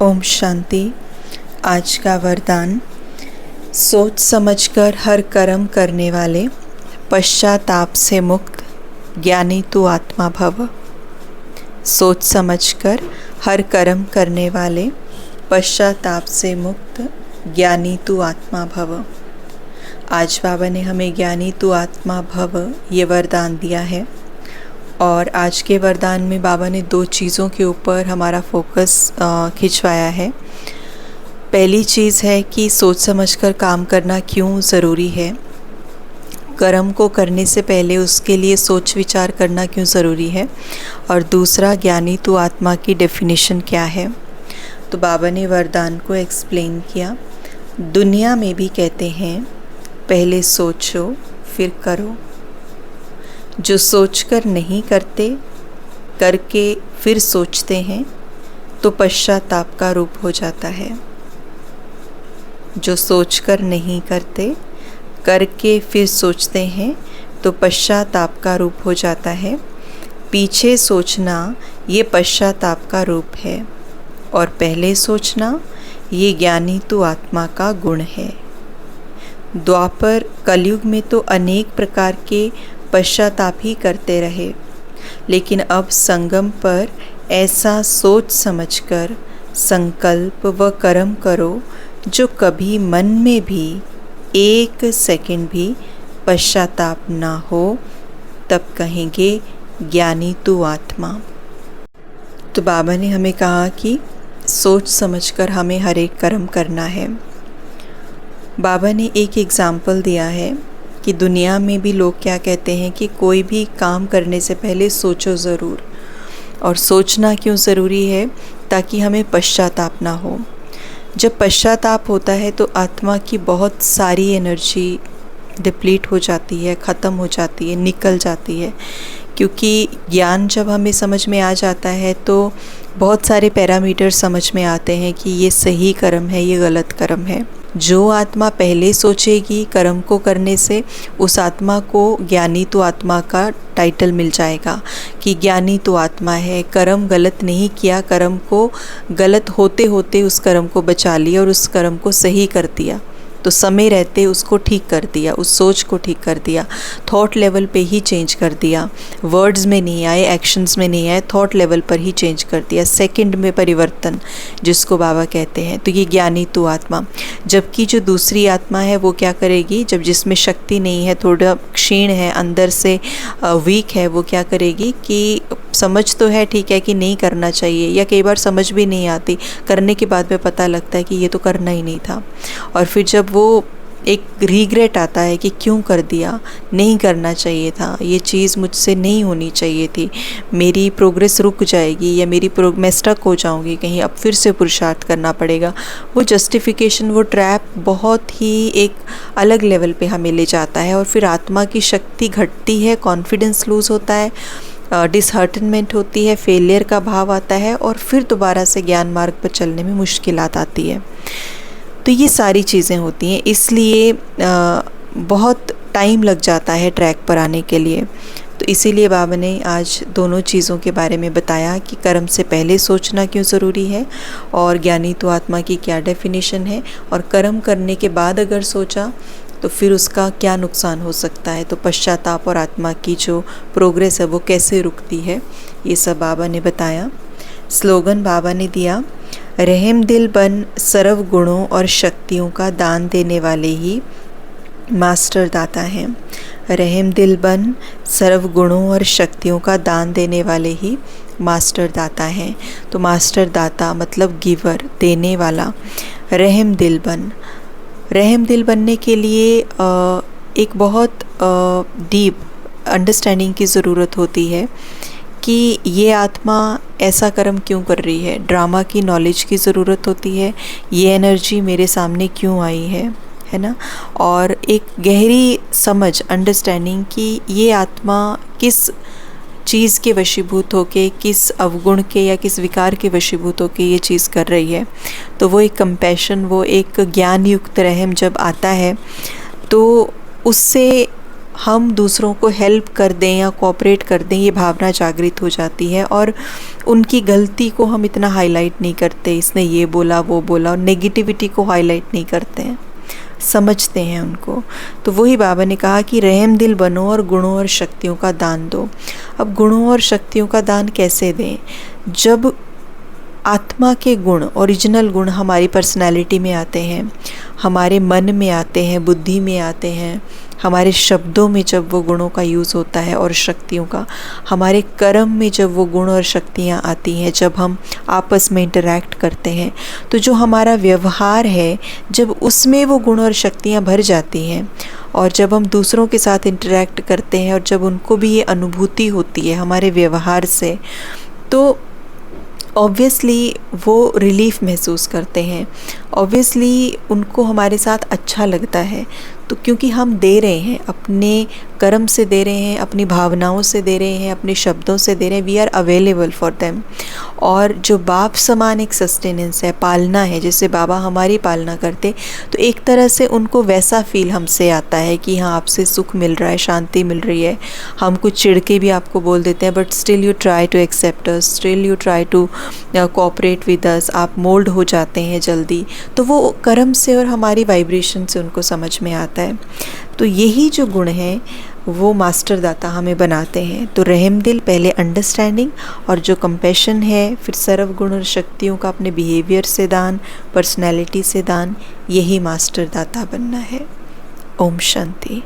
ओम शांति। आज का वरदान, सोच समझकर हर कर्म करने वाले पश्चाताप से मुक्त ज्ञानी तू आत्मा भव। सोच समझकर हर कर्म करने वाले पश्चाताप से मुक्त ज्ञानी तू आत्मा भव। आज बाबा ने हमें ज्ञानी तू आत्मा भव ये वरदान दिया है और आज के वरदान में बाबा ने दो चीज़ों के ऊपर हमारा फोकस खिंचवाया है। पहली चीज़ है कि सोच समझकर काम करना क्यों ज़रूरी है, कर्म को करने से पहले उसके लिए सोच विचार करना क्यों ज़रूरी है, और दूसरा ज्ञानी तू आत्मा की डेफिनेशन क्या है। तो बाबा ने वरदान को एक्सप्लेन किया। दुनिया में भी कहते हैं पहले सोचो फिर करो। जो सोचकर नहीं करते, करके फिर सोचते हैं तो पश्चाताप का रूप हो जाता है। जो सोचकर नहीं करते, करके फिर सोचते हैं तो पश्चाताप का रूप हो जाता है। पीछे सोचना ये पश्चाताप का रूप है और पहले सोचना ये ज्ञानी तू आत्मा का गुण है। द्वापर कलयुग में तो अनेक प्रकार के पश्चाताप ही करते रहे, लेकिन अब संगम पर ऐसा सोच समझकर संकल्प व कर्म करो जो कभी मन में भी एक सेकंड भी पश्चाताप ना हो, तब कहेंगे ज्ञानी तू आत्मा। तो बाबा ने हमें कहा कि सोच समझकर हमें हर एक कर्म करना है। बाबा ने एक एग्ज़ाम्पल दिया है कि दुनिया में भी लोग क्या कहते हैं कि कोई भी काम करने से पहले सोचो ज़रूर। और सोचना क्यों ज़रूरी है? ताकि हमें पश्चाताप ना हो। जब पश्चाताप होता है तो आत्मा की बहुत सारी एनर्जी डिप्लीट हो जाती है, ख़त्म हो जाती है, निकल जाती है। क्योंकि ज्ञान जब हमें समझ में आ जाता है तो बहुत सारे पैरामीटर समझ में आते हैं कि ये सही कर्म है, ये गलत कर्म है। जो आत्मा पहले सोचेगी कर्म को करने से, उस आत्मा को ज्ञानी तो आत्मा का टाइटल मिल जाएगा कि ज्ञानी तो आत्मा है। कर्म गलत नहीं किया, कर्म को गलत होते होते उस कर्म को बचा लिया और उस कर्म को सही कर दिया। तो समय रहते उसको ठीक कर दिया, उस सोच को ठीक कर दिया, थॉट लेवल पे ही चेंज कर दिया। वर्ड्स में नहीं आए, एक्शंस में नहीं आए, थॉट लेवल पर ही चेंज कर दिया। सेकंड में परिवर्तन जिसको बाबा कहते हैं। तो ये ज्ञानी तू आत्मा। जबकि जो दूसरी आत्मा है वो क्या करेगी? जब जिसमें शक्ति नहीं है, थोड़ा क्षीण है, अंदर से वीक है, वो क्या करेगी कि समझ तो है ठीक है कि नहीं करना चाहिए, या कई बार समझ भी नहीं आती, करने के बाद में पता लगता है कि ये तो करना ही नहीं था। और फिर जब वो एक रिग्रेट आता है कि क्यों कर दिया, नहीं करना चाहिए था, ये चीज़ मुझसे नहीं होनी चाहिए थी, मेरी प्रोग्रेस रुक जाएगी या मैं स्टक हो जाऊंगी कहीं, अब फिर से पुरुषार्थ करना पड़ेगा। वो जस्टिफिकेशन, वो ट्रैप बहुत ही एक अलग लेवल पे हमें ले जाता है और फिर आत्मा की शक्ति घटती है, कॉन्फिडेंस लूज़ होता है, डिसहर्टनमेंट होती है, फेलियर का भाव आता है और फिर दोबारा से ज्ञान मार्ग पर चलने में मुश्किलात आती है। तो ये सारी चीज़ें होती हैं, इसलिए बहुत टाइम लग जाता है ट्रैक पर आने के लिए। तो इसीलिए बाबा ने आज दोनों चीज़ों के बारे में बताया कि कर्म से पहले सोचना क्यों ज़रूरी है और ज्ञानी तो आत्मा की क्या डेफिनेशन है, और कर्म करने के बाद अगर सोचा तो फिर उसका क्या नुकसान हो सकता है। तो पश्चाताप और आत्मा की जो प्रोग्रेस है वो कैसे रुकती है, ये सब बाबा ने बताया। स्लोगन बाबा ने दिया, रहम दिल बन सर्व गुणों और शक्तियों का दान देने वाले ही मास्टर दाता हैं। रहम दिल बन सर्व गुणों और शक्तियों का दान देने वाले ही मास्टर दाता हैं। तो मास्टर दाता मतलब गिवर, देने वाला। रहम दिल बन, रहम दिल बनने के लिए एक बहुत डीप अंडरस्टैंडिंग की ज़रूरत होती है कि ये आत्मा ऐसा कर्म क्यों कर रही है। ड्रामा की नॉलेज की ज़रूरत होती है, ये एनर्जी मेरे सामने क्यों आई है ना। और एक गहरी समझ, अंडरस्टैंडिंग कि ये आत्मा किस चीज़ के वशीभूत होके, किस अवगुण के या किस विकार के वशीभूत होके ये चीज़ कर रही है। तो वो एक कंपैशन, वो एक ज्ञान युक्त रहम जब आता है तो उससे हम दूसरों को हेल्प कर दें या कोऑपरेट कर दें, ये भावना जागृत हो जाती है और उनकी गलती को हम इतना हाईलाइट नहीं करते, इसने ये बोला वो बोला, और नेगेटिविटी को हाईलाइट नहीं करते हैं, समझते हैं उनको। तो वही बाबा ने कहा कि रहम दिल बनो और गुणों और शक्तियों का दान दो। अब गुणों और शक्तियों का दान कैसे दें? जब आत्मा के गुण, ओरिजिनल गुण हमारी पर्सनालिटी में आते हैं, हमारे मन में आते हैं, बुद्धि में आते हैं, हमारे शब्दों में जब वो गुणों का यूज़ होता है और शक्तियों का, हमारे कर्म में जब वो गुण और शक्तियाँ आती हैं, जब हम आपस में इंटरैक्ट करते हैं, तो जो हमारा व्यवहार है जब उसमें वो गुण और शक्तियाँ भर जाती हैं, और जब हम दूसरों के साथ इंटरैक्ट करते हैं और जब उनको भी ये अनुभूति होती है हमारे व्यवहार से, तो ऑब्वियसली वो रिलीफ़ महसूस करते हैं, ऑब्वियसली उनको हमारे साथ अच्छा लगता है। तो क्योंकि हम दे रहे हैं, अपने कर्म से दे रहे हैं, अपनी भावनाओं से दे रहे हैं, अपने शब्दों से दे रहे हैं, we are available for them. और जो बाप समान एक सस्टेनेंस है, पालना है, जैसे बाबा हमारी पालना करते, तो एक तरह से उनको वैसा फील हमसे आता है कि हाँ, आपसे सुख मिल रहा है, शांति मिल रही है। हम कुछ चिढ़ के भी आपको बोल देते हैं, but still you try to accept us, still you try to cooperate with us, आप मोल्ड हो जाते हैं जल्दी। तो वो कर्म से और हमारी वाइब्रेशन से उनको समझ में आता है। तो यही जो गुण हैं वो मास्टर दाता हमें बनाते हैं। तो रहम दिल पहले अंडरस्टैंडिंग, और जो कंपैशन है फिर सर्व गुण और शक्तियों का अपने बिहेवियर से दान, पर्सनैलिटी से दान, यही मास्टर दाता बनना है। ओम शांति।